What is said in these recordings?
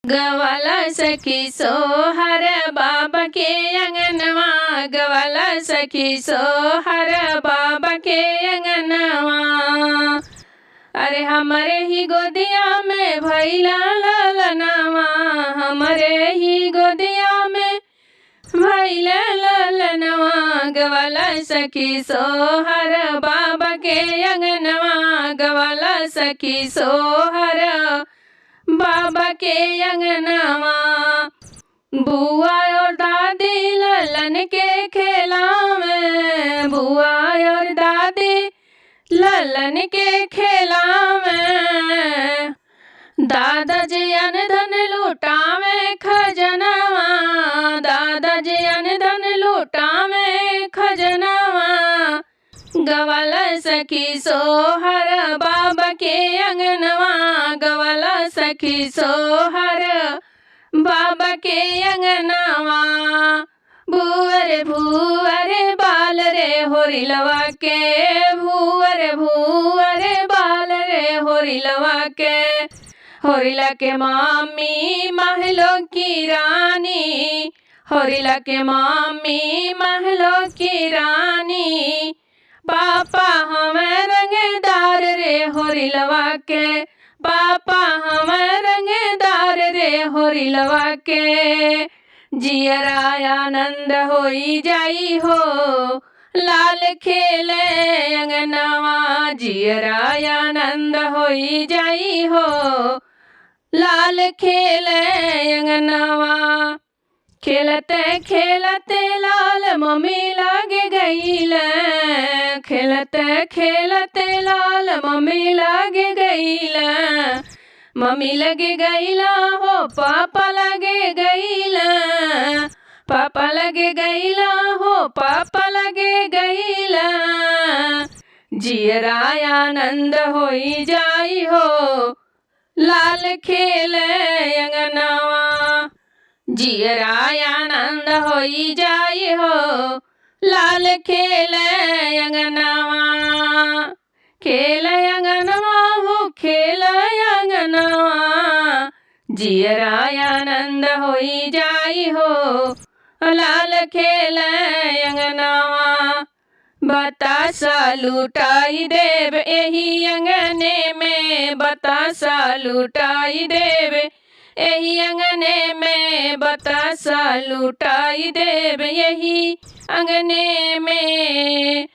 गवाला सखी सोहर बाबा के अंगनवा, गवाला सखी सोहर बाबा के अंगनवा। अरे हमारे ही गोदिया में भैला ललनवा, हमारे ही गोदिया में भैला ललनवा। गवाला सखी सोहर बाबा के अंगनवा, गवाला सखी सोहर बाबा के अंगनवा। बुआ और दादी ललन के खेला में, बुआ और दादी ललन के खेला में। दादाजी अनधन लुटावे खजनवा, दादाजी अनधन लुटावे खजनवा। गवाला सखी सोहर बाबा के अंगनवा, गवाला सखी सोहर बाबा के अंगनवा। भूअर बाल रे होरिलवा के, भूअर बाल रे होरिलवा के। होरिला के मामी महलो की रानी, होरिला के मामी महलो की रानी। पापा हमें रंगदार रे होरिलवा के, पापा हमें रंगदार रे होरिलवा के। जियरा आनंद होई जाई हो, लाल खेले अंगनवा। जियरा आनंद होई जाई हो, लाल खेले अंगनवा। खेलते खेलते लाल मम्मी लागे गईल, खेलते खेलते लाल मम्मी लागे गईल। मम्मी लगे गईला हो पापा लगे गईला, पापा लगे गईला हो पापा लगे गईला। जियरा आनंद होई जाई हो, लाल खेले अंगनवा। जियरा आनंद होई जाई हो, लाल खेले अंगनवा। खेल अंगनवा हो खेल अंगनवा, जियरा आनंद होई जाई हो, लाल खेल अंगनवा। बतासा लुटाई देव एही अंगने में, बतासा लुटाई देव यही अंगने में। बतासा लुटाई देव यही अंगने में।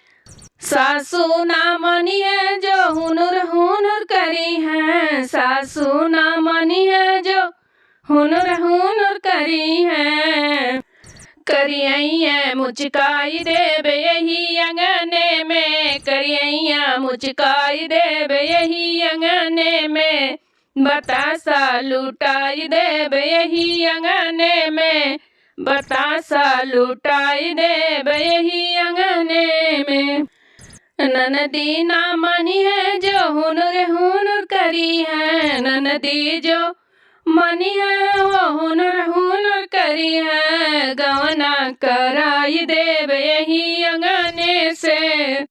सासू ना मनी है जो हुनर हुनर करी है, सासू ना मनी है जो हुनर हुनर करी है। करियैया मुचकाई देव यही अंगने में, करियैया मुचकाई देव यही अंगने में। बतासा लुटाई देव यही अंगने में, बतासा लुटाई देव यही अंगने में। ननदी ना मनी है जो हुनर हुनर करी है, ननदी जो मनी है वो हुनर हुनर करी है। गवना कराई देव यही अंगने से।